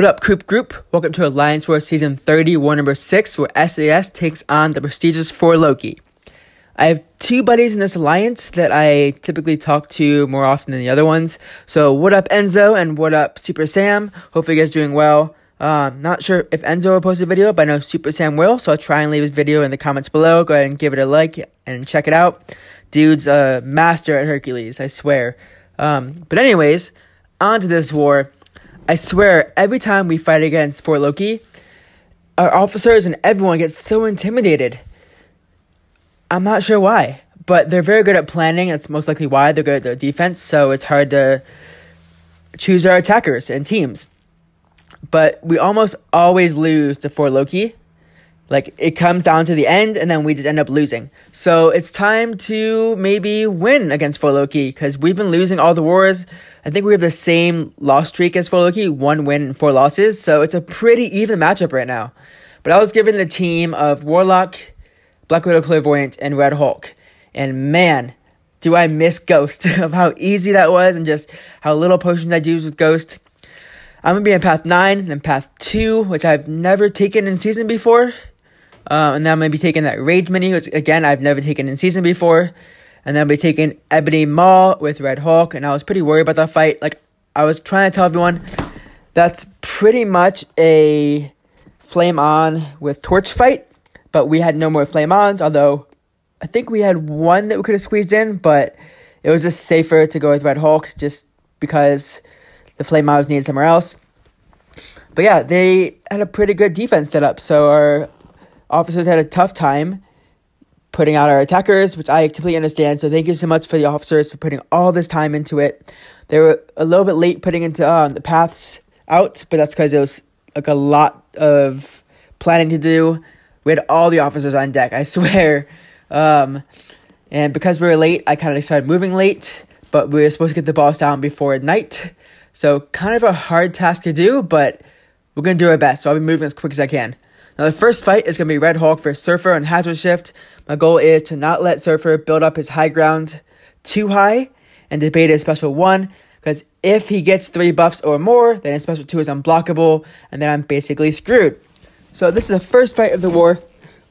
What up, Coop Group? Welcome to Alliance War Season 30, War number 6, where SAS takes on the prestigious Loki. I have two buddies in this alliance that I typically talk to more often than the other ones. So what up, Enzo, and what up, Super Sam? Hopefully you guys are doing well. Not sure if Enzo will post a video, but I know Super Sam will, so I'll try and leave his video in the comments below. Go ahead and give it a like and check it out. Dude's a master at Hercules, I swear. But anyways, on to this war. I swear, every time we fight against Loki, our officers and everyone gets so intimidated. I'm not sure why, but they're very good at planning. That's most likely why. They're good at their defense, so it's hard to choose our attackers and teams. But we almost always lose to Loki. Like, it comes down to the end, and then we just end up losing. So it's time to maybe win against Loki, because we've been losing all the wars. I think we have the same loss streak as Loki, 1 win and 4 losses. So it's a pretty even matchup right now. But I was given the team of Warlock, Black Widow Clairvoyant, and Red Hulk. And man, do I miss Ghost of how easy that was and just how little potions I used with Ghost. I'm going to be in Path 9 and Path 2, which I've never taken in Season before. And then I'm going to be taking that Rage Mini, which, again, I've never taken in Season before. And then I'll be taking Ebony Maul with Red Hulk. And I was pretty worried about that fight. Like, I was trying to tell everyone, that's pretty much a Flame On with Torch fight. But we had no more Flame Ons, although I think we had one that we could have squeezed in. But it was just safer to go with Red Hulk just because the Flame On was needed somewhere else. But yeah, they had a pretty good defense set up. So our officers had a tough time putting out our attackers, which I completely understand. So thank you so much for the officers for putting all this time into it. They were a little bit late putting into the paths out, but that's because it was like a lot of planning to do. We had all the officers on deck, I swear. And because we were late, I kind of started moving late, but we were supposed to get the boss down before night. So kind of a hard task to do, but we're going to do our best. So I'll be moving as quick as I can. Now, the first fight is going to be Red Hulk versus Surfer on Hazard Shift. My goal is to not let Surfer build up his high ground too high and debate his special 1, because if he gets 3 buffs or more, then his special 2 is unblockable, and then I'm basically screwed. So this is the first fight of the war.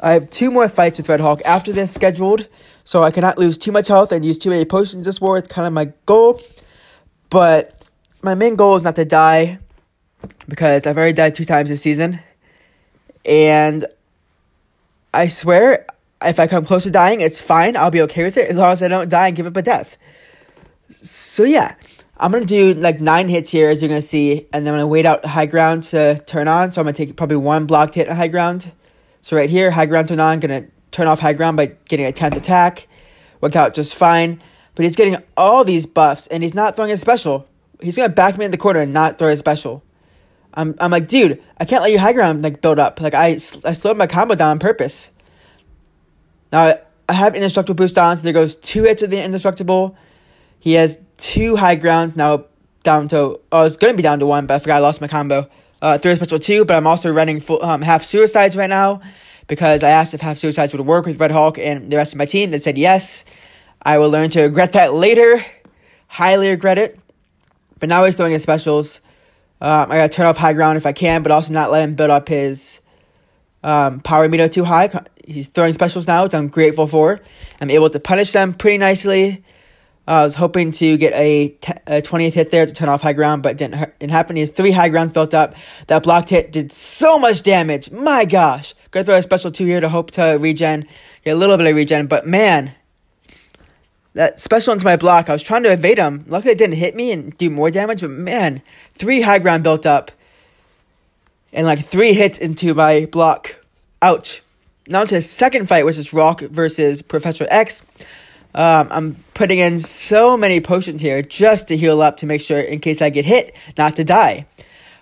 I have 2 more fights with Red Hulk after this scheduled, so I cannot lose too much health and use too many potions this war. It's kind of my goal, but my main goal is not to die, because I've already died 2 times this season. And I swear, if I come close to dying, it's fine. I'll be okay with it as long as I don't die and give up a death. So yeah, I'm going to do like 9 hits here, as you're going to see. And then I'm going to wait out high ground to turn on. So I'm going to take probably 1 blocked hit at high ground. So right here, high ground turn on. I'm going to turn off high ground by getting a 10th attack. Worked out just fine. But he's getting all these buffs, and he's not throwing a special. He's going to back me in the corner and not throw a special. I'm like, dude, I can't let you high ground like build up. Like, I slowed my combo down on purpose. Now, I have indestructible boost on, so there goes 2 hits of the indestructible. He has 2 high grounds, now down to, oh, it's going to be down to 1, but I forgot I lost my combo. 3 special 2, but I'm also running full half suicides right now, because I asked if half suicides would work with Red Hulk and the rest of my team. They said yes. I will learn to regret that later. Highly regret it. But now he's throwing his specials. I gotta turn off high ground if I can, but also not let him build up his power meter too high. He's throwing specials now, which I'm grateful for. I'm able to punish them pretty nicely. I was hoping to get a 20th hit there to turn off high ground, but it didn't happen. He has 3 high grounds built up. That blocked hit did so much damage. My gosh. Gonna throw a special 2 here to hope to regen. Get a little bit of regen, but man, that special into my block, I was trying to evade him. Luckily, it didn't hit me and do more damage, but man, 3 high ground built up. And like 3 hits into my block. Ouch. Now to the second fight, which is Rulk versus Professor X. I'm putting in so many potions here just to heal up to make sure, in case I get hit, not to die.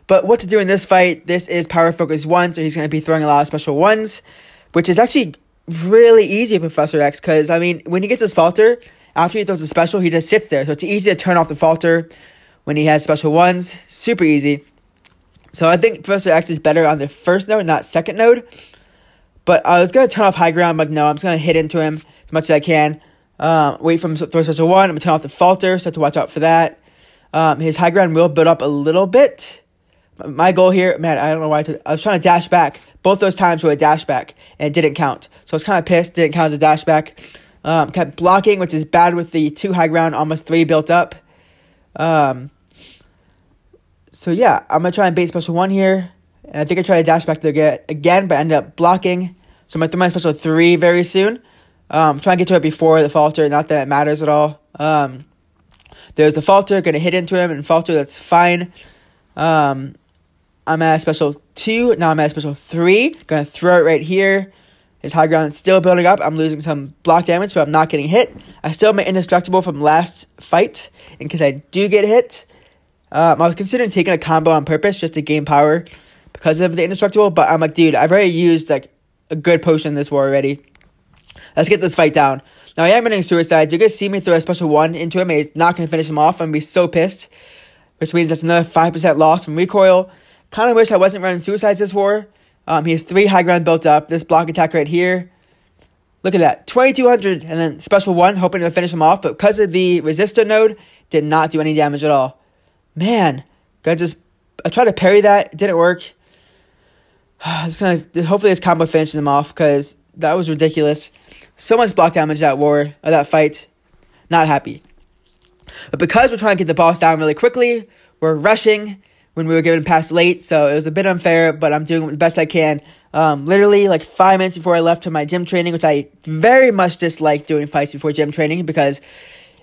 But what to do in this fight, this is Power Focus 1, so he's going to be throwing a lot of special 1s, which is actually really easy, Professor X, because, I mean, when he gets his falter, after he throws a special, he just sits there. So it's easy to turn off the falter when he has special 1s. Super easy. So I think Professor X is better on the first node, not second node. But I was going to turn off high ground. I'm like, no, I'm just going to hit into him as much as I can. Wait for him to throw special 1. I'm going to turn off the falter, so I have to watch out for that. His high ground will build up a little bit. My goal here, man, I don't know why I was trying to dash back. Both those times were a dash back, and it didn't count. So I was kind of pissed, didn't count as a dash back. Kept blocking, which is bad with the 2 high ground, almost 3 built up. So yeah, I'm going to try and bait special 1 here. And I think I tried to dash back there again, but I ended up blocking. So I'm going to throw my special 3 very soon. Try and get to it before the falter, not that it matters at all. There's the falter, going to hit into him, and falter, that's fine. I'm at special 2, now I'm at special 3. Going to throw it right here. His high ground is still building up. I'm losing some block damage, but I'm not getting hit. I still am indestructible from last fight, in case I do get hit. I was considering taking a combo on purpose just to gain power because of the indestructible, but I'm like, dude, I've already used like a good potion in this war already. Let's get this fight down. Now, I am running suicides. You're going to see me throw a special 1 into him, and he's not going to finish him off. I'm going to be so pissed, which means that's another 5% loss from recoil. Kind of wish I wasn't running suicides this war. He has 3 high ground built up. This block attack right here. Look at that. 2200 and then special 1, hoping to finish him off. But because of the resistor node, did not do any damage at all. Man. I tried to parry that. It didn't work. Hopefully this combo finishes him off because that was ridiculous. So much block damage that fight. Not happy. But because we're trying to get the boss down really quickly, we're rushing when we were given pass late, so it was a bit unfair, but I'm doing the best I can. Literally, like 5 minutes before I left to my gym training, which I very much dislike doing fights before gym training because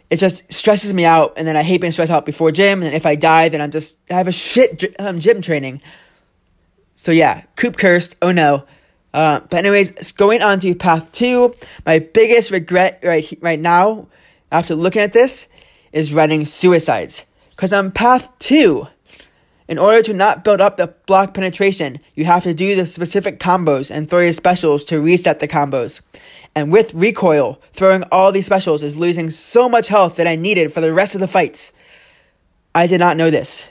it just stresses me out, and then I hate being stressed out before I die, then I have a shit gym training. So yeah, Coop cursed, oh no. But anyways, going on to path 2, my biggest regret right now, after looking at this, is running suicides. Because on path 2, in order to not build up the block penetration, you have to do the specific combos and throw your specials to reset the combos. And with recoil, throwing all these specials is losing so much health that I needed for the rest of the fights. I did not know this.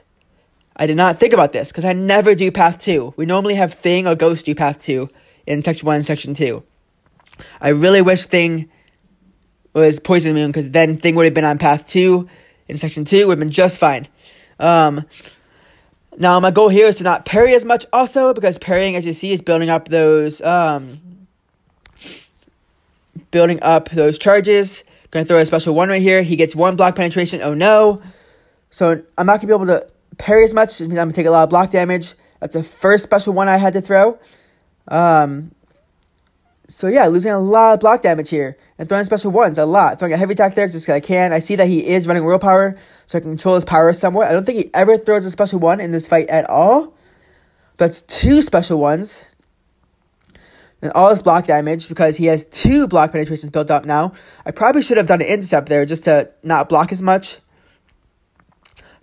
I did not think about this because I never do path 2. We normally have Thing or Ghost do path 2 in section 1 and section 2. I really wish Thing was poison immune because then Thing would have been on path 2 in section 2, would have been just fine. Now, my goal here is to not parry as much also, because parrying, as you see, is building up those charges. Going to throw a special 1 right here. He gets 1 block penetration. Oh, no. So, I'm not going to be able to parry as much. Which means I'm going to take a lot of block damage. That's the first special 1 I had to throw. So, yeah, losing a lot of block damage here. And throwing special 1s a lot. Throwing a heavy attack there just because I can. I see that he is running willpower, so I can control his power somewhat. I don't think he ever throws a special 1 in this fight at all. That's 2 special 1s. And all his block damage because he has 2 block penetrations built up now. I probably should have done an intercept there just to not block as much.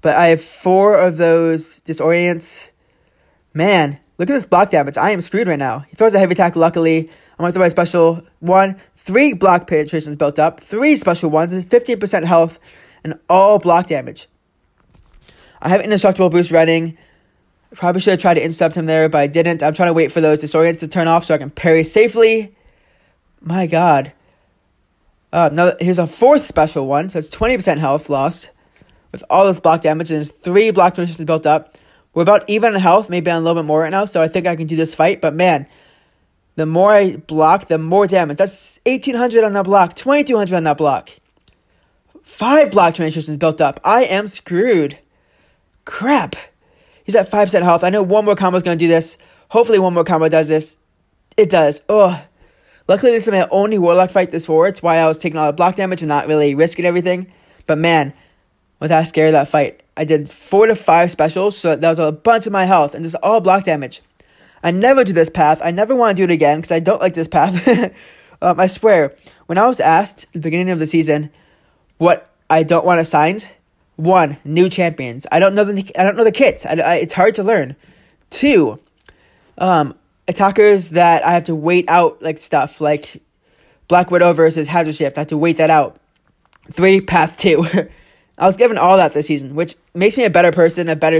But I have 4 of those disorients. Man, look at this block damage. I am screwed right now. He throws a heavy attack, luckily. I'm going to throw my special 1. 3 block penetrations built up. 3 special 1s. 15% health. And all block damage. I have indestructible boost running. I probably should have tried to intercept him there, but I didn't. I'm trying to wait for those disorients to turn off so I can parry safely. My god. Now here's a 4th special 1. So it's 20% health lost. With all this block damage. And there's 3 block penetrations built up. We're about even in health. Maybe I'm a little bit more right now. So I think I can do this fight. But man, the more I block, the more damage. That's 1,800 on that block. 2,200 on that block. 5 block penetrations built up. I am screwed. Crap. He's at 5% health. I know one more combo is going to do this. Hopefully one more combo does this. It does. Ugh. Luckily, this is my only Warlock fight this forward. It's why I was taking all the block damage and not really risking everything. But man, was I scared of that fight. I did 4 to 5 specials, so that was a bunch of my health. And just all block damage. I never do this path. I never want to do it again because I don't like this path. I swear, when I was asked at the beginning of the season what I don't want assigned, 1, new champions. I don't know the kits. It's hard to learn. 2, attackers that I have to wait out like stuff like Black Widow versus Hazard Shift. I have to wait that out. 3, path 2. I was given all that this season, which makes me a better person, a better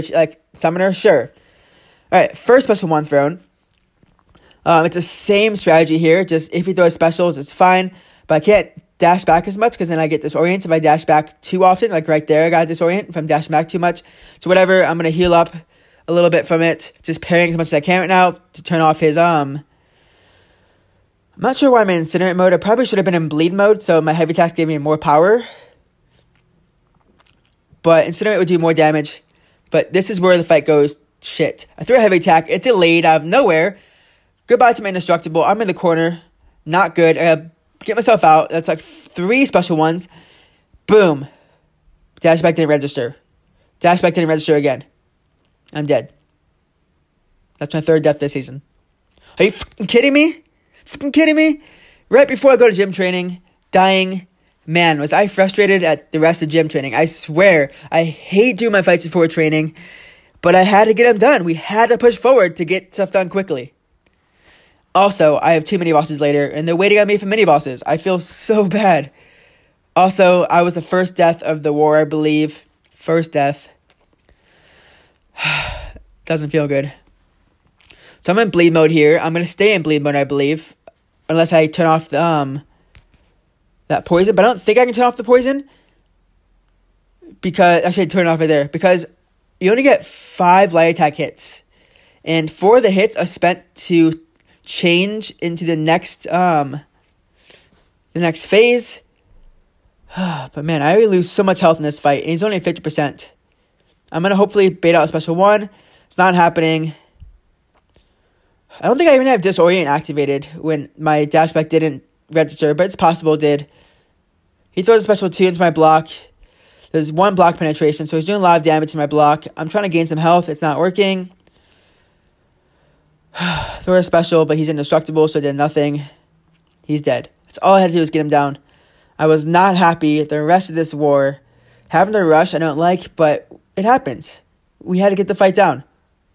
summoner. Sure. All right, first special 1 thrown. It's the same strategy here. Just if he throws specials, it's fine. But I can't dash back as much because then I get disoriented if I dash back too often. Like right there, I got disorient if I'm dashing back too much. So whatever, I'm going to heal up. a little bit from it. Just parrying as much as I can right now to turn off his, I'm not sure why I'm in Incinerate mode. I probably should have been in Bleed mode, so my heavy attacks gave me more power. But Incinerate would do more damage. But this is where the fight goes shit. I threw a heavy attack. It delayed out of nowhere. Goodbye to my indestructible. I'm in the corner. Not good. I get myself out. That's like 3 special ones. Boom. Dash back didn't register. Dash back didn't register again. I'm dead. That's my 3rd death this season. Are you fucking kidding me? Fucking kidding me? Right before I go to gym training, dying. Man, was I frustrated at the rest of gym training. I swear, I hate doing my fights before training, but I had to get them done. We had to push forward to get stuff done quickly. Also, I have 2 mini-bosses later, and they're waiting on me for mini-bosses. I feel so bad. Also, I was the first death of the war, I believe. First death. Doesn't feel good. So I'm in bleed mode here. I'm going to stay in bleed mode, I believe. Unless I turn off the, that poison. But I don't think I can turn off the poison. Because, actually I turn it off right there. Because you only get 5 light attack hits. And 4 of the hits are spent to change into the next phase. But man, I already lose so much health in this fight. And he's only at 50%. I'm going to hopefully bait out a special one. It's not happening. I don't think I even have Disorient activated when my dashback didn't register, but it's possible it did. He throws a special 2 into my block. There's 1 block penetration, so he's doing a lot of damage to my block. I'm trying to gain some health. It's not working. Throw a special, but he's indestructible, so I did nothing. He's dead. That's all I had to do was get him down. I was not happy the rest of this war. Having to rush, I don't like, but it happens. We had to get the fight down.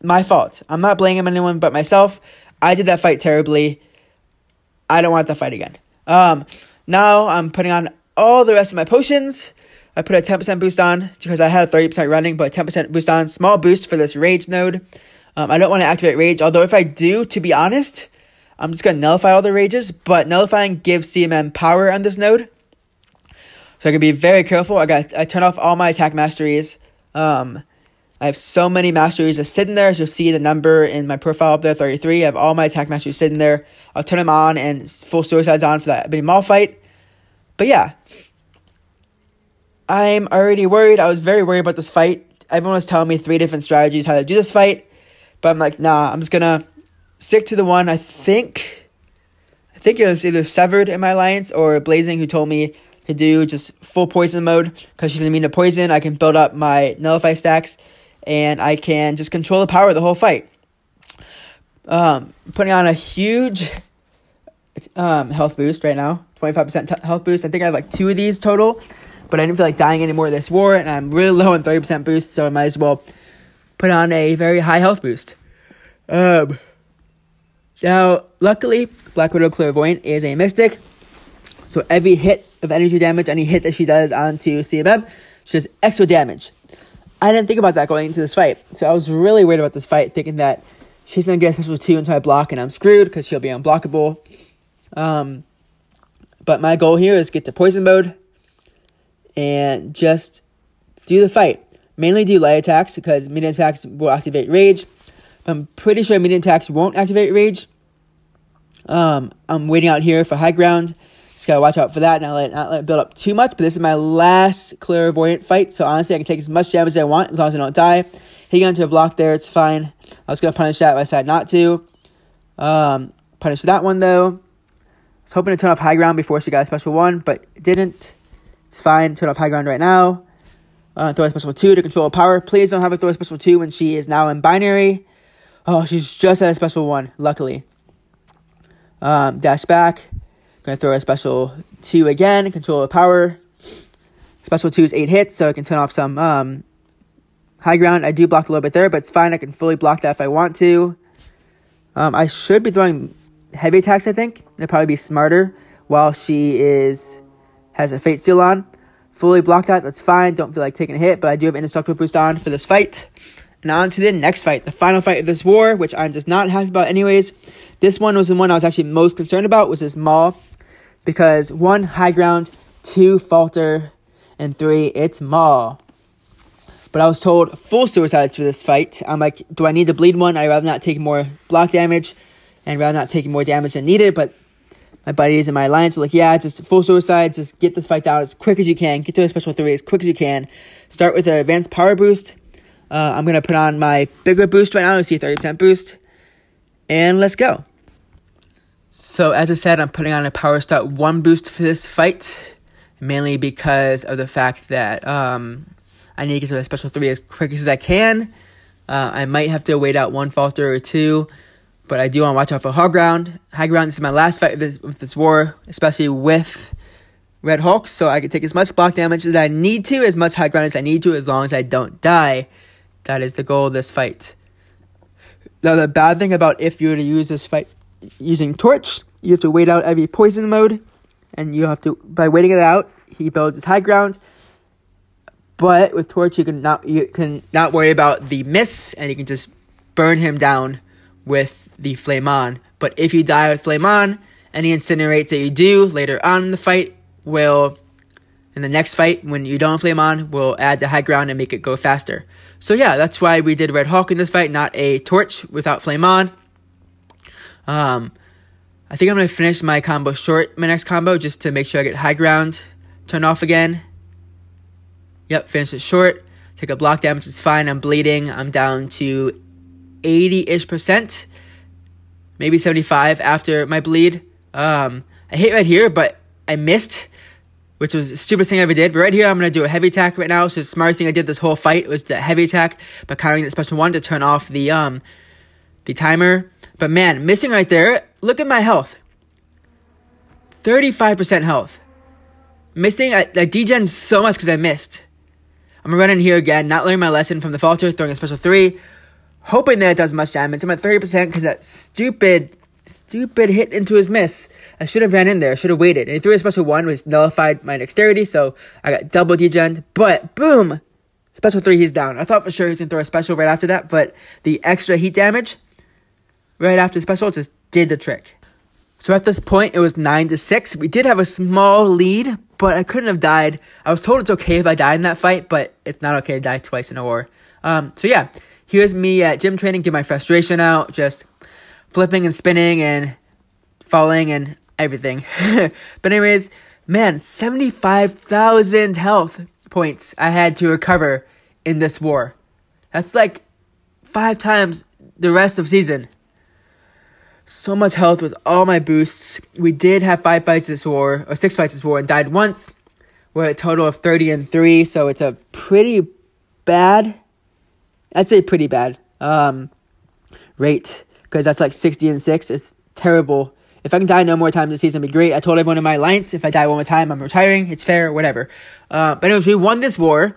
My fault. I'm not blaming anyone but myself. I did that fight terribly. I don't want that fight again. Now I'm putting on all the rest of my potions. I put a 10% boost on because I had a 30% running, but 10% boost on. Small boost for this rage node. I don't want to activate rage, although if I do, to be honest, I'm just going to nullify all the rages, but nullifying gives CMM power on this node. So I can be very careful. I turn off all my attack masteries. I have so many masteries just sitting there. As you'll see the number in my profile up there, 33. I have all my attack masteries sitting there. I'll turn them on and full suicides on for that ebony mall fight. But yeah, I'm already worried. I was very worried about this fight. Everyone was telling me 3 different strategies how to do this fight. But I'm like, nah, I'm just going to stick to the one. I think it was either Severed in my alliance or Blazing who told me to do just full poison mode. Because she's immune to poison, I can build up my nullify stacks. And I can just control the power of the whole fight. Putting on a huge health boost right now. 25% health boost. I think I have like 2 of these total. But I didn't feel like dying anymore this war. And I'm really low on 30% boost. So I might as well put on a very high health boost. Now, luckily, Black Widow Clairvoyant is a mystic. So every hit of energy damage, any hit that she does onto CMM, she does extra damage. I didn't think about that going into this fight. So I was really worried about this fight, thinking that she's going to get a special 2 into my block and I'm screwed because she'll be unblockable. But my goal here is get to poison mode and just do the fight. Mainly do light attacks because medium attacks will activate rage. But I'm pretty sure medium attacks won't activate rage. I'm waiting out here for high ground. Just gotta watch out for that, not let it build up too much. But this is my last clairvoyant fight, so honestly, I can take as much damage as I want as long as I don't die. Hitting onto a block there, it's fine. I was gonna punish that, but I decided not to. Punish that one though. I was hoping to turn off high ground before she got a special 1, but it didn't. It's fine. Turn off high ground right now. Throw a special 2 to control power. Please don't have her throw a special 2 when she is now in binary. Oh, she's just at a special 1, luckily. Dash back. Gonna throw a special 2 again, control of power. Special 2 is 8 hits, so I can turn off some high ground. I do block a little bit there, but it's fine. I can fully block that if I want to. I should be throwing heavy attacks, I think. It'd probably be smarter while she has a Fate Seal on. Fully block that, that's fine. Don't feel like taking a hit, but I do have indestructible boost on for this fight. And on to the next fight, the final fight of this war, which I'm just not happy about anyways. This one was the one I was actually most concerned about, was this Maul. Because 1, high ground, 2, falter, and 3, it's Maul. But But I was told full suicides for this fight. I'm like, do I need to bleed one? I'd rather not take more block damage and rather not taking more damage than needed. But my buddies and my alliance were like, yeah, just full suicides. Just get this fight down as quick as you can. Get to a special 3 as quick as you can. Start with an advanced power boost. I'm going to put on my bigger boost right now. You see 30% boost. And let's go. So as I said, I'm putting on a power start 1 boost for this fight. Mainly because of the fact that I need to get to a special 3 as quick as I can. I might have to wait out 1 falter or 2. But I do want to watch out for high ground. High ground, this is my last fight with this war. Especially with Red Hulk. So I can take as much block damage as I need to. As much high ground as I need to. As long as I don't die. That is the goal of this fight. Now, the bad thing about if you were to use this fight using Torch, you have to wait out every poison mode. And you have to, by waiting it out, he builds his high ground. But with Torch, you can not worry about the miss. And you can just burn him down with the Flame On. But if you die with Flame On, any incinerates that you do later on in the fight will, in the next fight, when you don't have Flame On, will add the high ground and make it go faster. So yeah, that's why we did Red Hulk in this fight, not a Torch without Flame On. I think I'm going to finish my combo short, my next combo, just to make sure I get high ground turned off again. Yep, finish it short. Take a block damage, it's fine. I'm bleeding. I'm down to 80-ish%. Maybe 75 after my bleed. I hit right here, but I missed, which was the stupidest thing I ever did. But right here, I'm going to do a heavy attack right now. So the smartest thing I did this whole fight was the heavy attack by countering the special 1 to turn off the timer. But man, missing right there, look at my health. 35% health. Missing, I degen so much because I missed. I'm going to run in here again, not learning my lesson from the falter, throwing a special 3. Hoping that it does much damage. I'm at 30% because that stupid hit into his miss. I should have ran in there. I should have waited. And he threw a special 1, which nullified my dexterity, so I got double degen. But, boom! Special 3, he's down. I thought for sure he was going to throw a special right after that, but the extra heat damage right after the special just did the trick. So at this point, it was 9-6. We did have a small lead, but I couldn't have died. I was told it's okay if I died in that fight, but it's not okay to die twice in a war. So yeah, here's me at gym training, get my frustration out, just flipping and spinning and falling and everything. But anyways, man, 75,000 health points I had to recover in this war. That's like 5 times the rest of season. So much health with all my boosts. We did have 5 fights this war, or 6 fights this war, and died once. We're at a total of 30-3, so it's a pretty bad, I'd say pretty bad, rate, because that's like 60-6. It's terrible. If I can die no more times this season, it'd be great. I told everyone in my alliance, if I die one more time, I'm retiring. It's fair, whatever. But anyways, we won this war.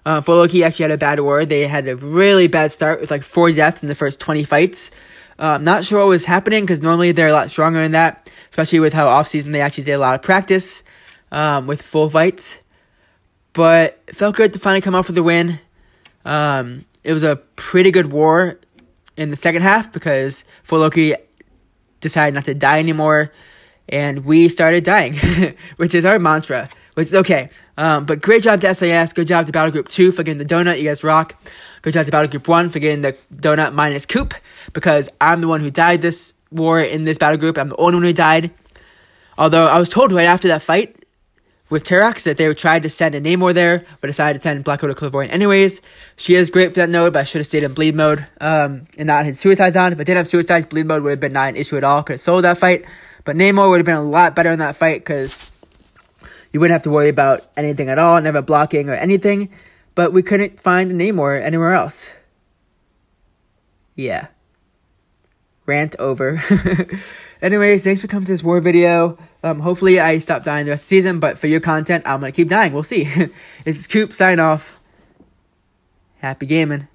Warlock actually had a bad war. They had a really bad start with like 4 deaths in the first 20 fights. Not sure what was happening because normally they're a lot stronger than that, especially with how off-season they actually did a lot of practice with full fights. But it felt good to finally come off with a win. It was a pretty good war in the second half because Warlock decided not to die anymore, and we started dying, which is our mantra, which is okay. But great job to SAS, good job to Battle Group 2 for getting the donut, you guys rock. Good job to Battle Group 1 for getting the donut minus Coop, because I'm the one who died this war in this battle group. I'm the only one who died. Although I was told right after that fight with Terrax that they tried to send a Namor there, but decided to send Black Widow Clairvoyant anyways. She is great for that node, but I should have stayed in bleed mode and not had suicides on. If I didn't have suicides, bleed mode would have been not an issue at all. Could have sold that fight. But Namor would have been a lot better in that fight because you wouldn't have to worry about anything at all, never blocking or anything. But we couldn't find a Namor anywhere else. Yeah. Rant over. Anyways, thanks for coming to this war video. Hopefully I stop dying the rest of the season, but for your content, I'm going to keep dying. We'll see. This is Coop, sign off. Happy gaming.